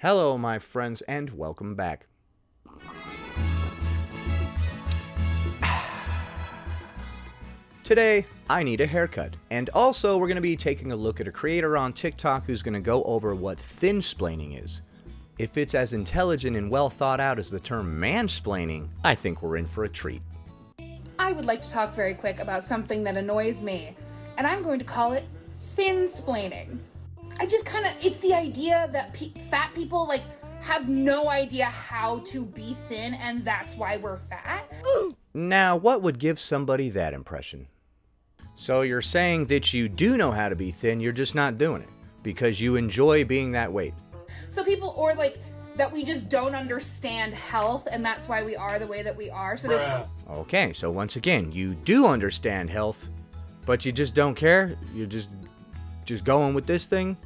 Hello, my friends, and welcome back. Today, I need a haircut. And also, we're going to be taking a look at a creator on TikTok who's going to go over what thin-splaining is. If it's as intelligent and well thought out as the term mansplaining, I think we're in for a treat. I would like to talk very quick about something that annoys me, and I'm going to call it thin-splaining. It's the idea that fat people, have no idea how to be thin, and that's why we're fat. Now, what would give somebody that impression? So you're saying that you do know how to be thin, you're just not doing it, because you enjoy being that weight. So people, or that we just don't understand health, and that's why we are the way that we are. Okay, so once again, you do understand health, but you just don't care? You're just going with this thing?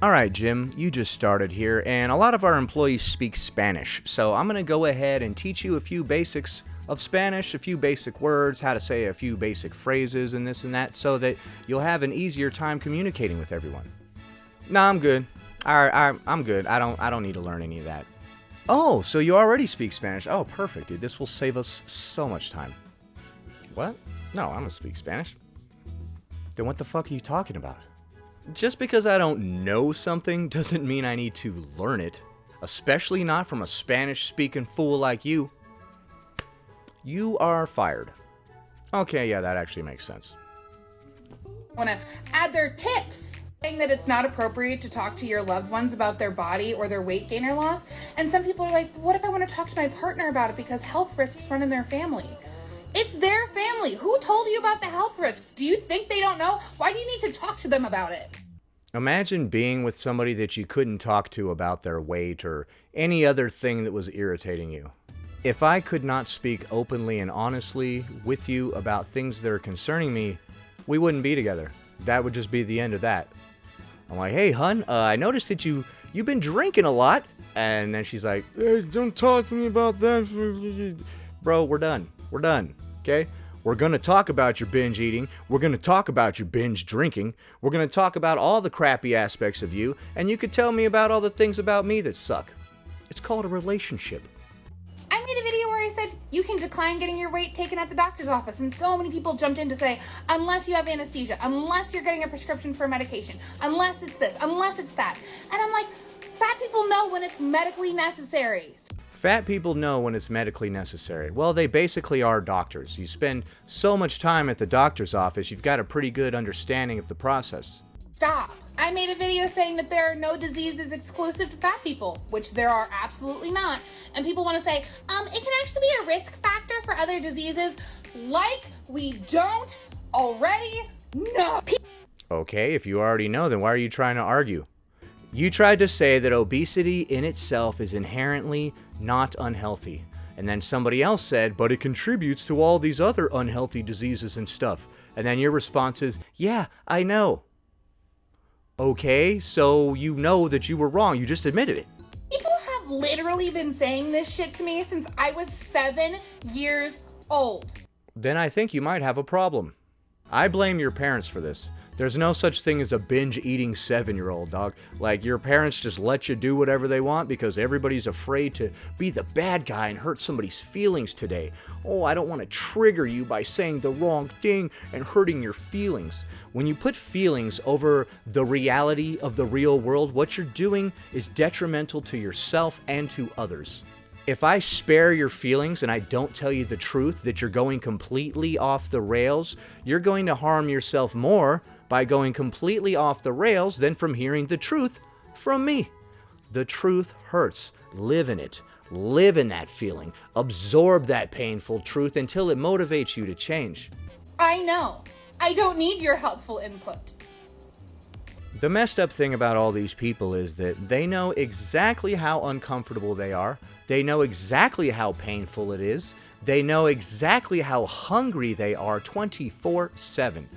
Alright, Jim, you just started here, and a lot of our employees speak Spanish, so I'm going to go ahead and teach you a few basics of Spanish, a few basic words, how to say a few basic phrases and this and that, so that you'll have an easier time communicating with everyone. Nah, I'm good. I'm good. I don't need to learn any of that. Oh, so you already speak Spanish. Oh, perfect, dude. This will save us so much time. What? No, I don't speak Spanish. Then what the fuck are you talking about? Just because I don't know something doesn't mean I need to learn it. Especially not from a Spanish-speaking fool like you. You are fired. Okay, yeah, that actually makes sense. Want to add their tips, saying that it's not appropriate to talk to your loved ones about their body or their weight gain or loss. And some people are like, what if I want to talk to my partner about it because health risks run in their family? It's their family. Who told you about the health risks? Do you think they don't know? Why do you need to talk to them about it? Imagine being with somebody that you couldn't talk to about their weight or any other thing that was irritating you. If I could not speak openly and honestly with you about things that are concerning me, we wouldn't be together. That would just be the end of that. I'm like, hey, hun, I noticed that you've been drinking a lot. And then she's like, hey, don't talk to me about that. Bro, we're done. We're done. Okay? We're going to talk about your binge eating. We're going to talk about your binge drinking. We're going to talk about all the crappy aspects of you. And you could tell me about all the things about me that suck. It's called a relationship. I made a video where I said you can decline getting your weight taken at the doctor's office, and so many people jumped in to say, unless you have anesthesia, unless you're getting a prescription for medication, unless it's this, unless it's that. And I'm like, fat people know when it's medically necessary. Fat people know when it's medically necessary. Well, they basically are doctors. You spend so much time at the doctor's office, you've got a pretty good understanding of the process. Stop. I made a video saying that there are no diseases exclusive to fat people, which there are absolutely not. And people want to say, it can actually be a risk factor for other diseases. Like we don't already know. Okay, if you already know, then why are you trying to argue? You tried to say that obesity in itself is inherently not unhealthy. And then somebody else said, but it contributes to all these other unhealthy diseases and stuff. And then your response is, yeah, I know. Okay, so you know that you were wrong. You just admitted it. People have literally been saying this shit to me since I was 7 years old. Then I think you might have a problem. I blame your parents for this. There's no such thing as a binge-eating 7-year-old, dog. Like, your parents just let you do whatever they want because everybody's afraid to be the bad guy and hurt somebody's feelings today. Oh, I don't want to trigger you by saying the wrong thing and hurting your feelings. When you put feelings over the reality of the real world, what you're doing is detrimental to yourself and to others. If I spare your feelings and I don't tell you the truth that you're going completely off the rails, you're going to harm yourself more by going completely off the rails than from hearing the truth from me. The truth hurts. Live in it. Live in that feeling. Absorb that painful truth until it motivates you to change. I know. I don't need your helpful input. The messed up thing about all these people is that they know exactly how uncomfortable they are. They know exactly how painful it is. They know exactly how hungry they are 24/7.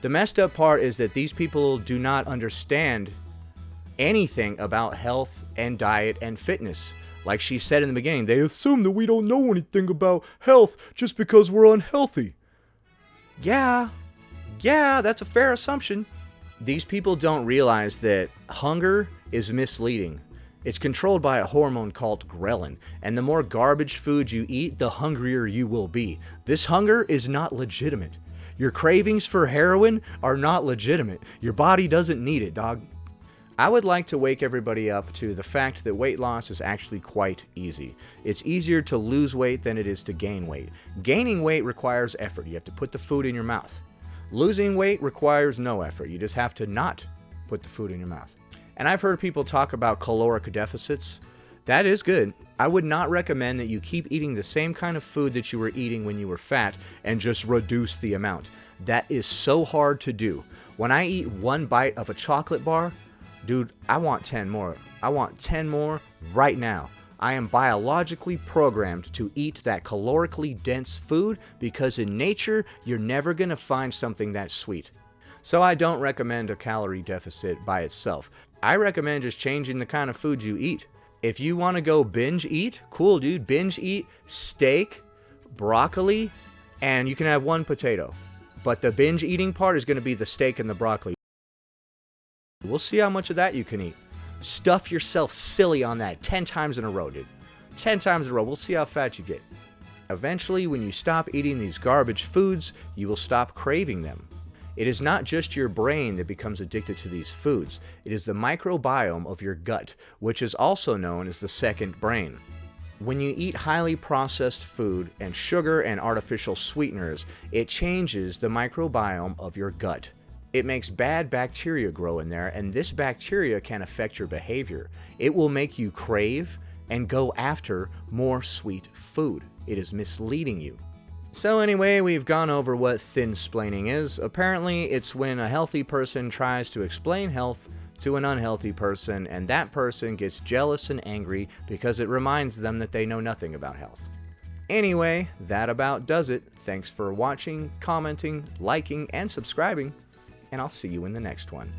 The messed up part is that these people do not understand anything about health and diet and fitness. Like she said in the beginning, they assume that we don't know anything about health just because we're unhealthy. Yeah, that's a fair assumption. These people don't realize that hunger is misleading. It's controlled by a hormone called ghrelin, and the more garbage food you eat, the hungrier you will be. This hunger is not legitimate. Your cravings for heroin are not legitimate. Your body doesn't need it, dog. I would like to wake everybody up to the fact that weight loss is actually quite easy. It's easier to lose weight than it is to gain weight. Gaining weight requires effort. You have to put the food in your mouth. Losing weight requires no effort. You just have to not put the food in your mouth. And I've heard people talk about caloric deficits. That is good. I would not recommend that you keep eating the same kind of food that you were eating when you were fat and just reduce the amount. That is so hard to do. When I eat one bite of a chocolate bar, dude, I want 10 more. I want 10 more right now. I am biologically programmed to eat that calorically dense food because in nature, you're never going to find something that sweet. So I don't recommend a calorie deficit by itself. I recommend just changing the kind of food you eat. If you want to go binge eat, cool, dude. Binge eat steak, broccoli, and you can have one potato. But the binge eating part is going to be the steak and the broccoli. We'll see how much of that you can eat. Stuff yourself silly on that 10 times in a row, dude. 10 times in a row. We'll see how fat you get. Eventually, when you stop eating these garbage foods, you will stop craving them. It is not just your brain that becomes addicted to these foods. It is the microbiome of your gut, which is also known as the second brain. When you eat highly processed food and sugar and artificial sweeteners, it changes the microbiome of your gut. It makes bad bacteria grow in there, and this bacteria can affect your behavior. It will make you crave and go after more sweet food. It is misleading you. So anyway, we've gone over what thin-splaining is. Apparently, it's when a healthy person tries to explain health to an unhealthy person, and that person gets jealous and angry because it reminds them that they know nothing about health. Anyway, that about does it. Thanks for watching, commenting, liking, and subscribing, and I'll see you in the next one.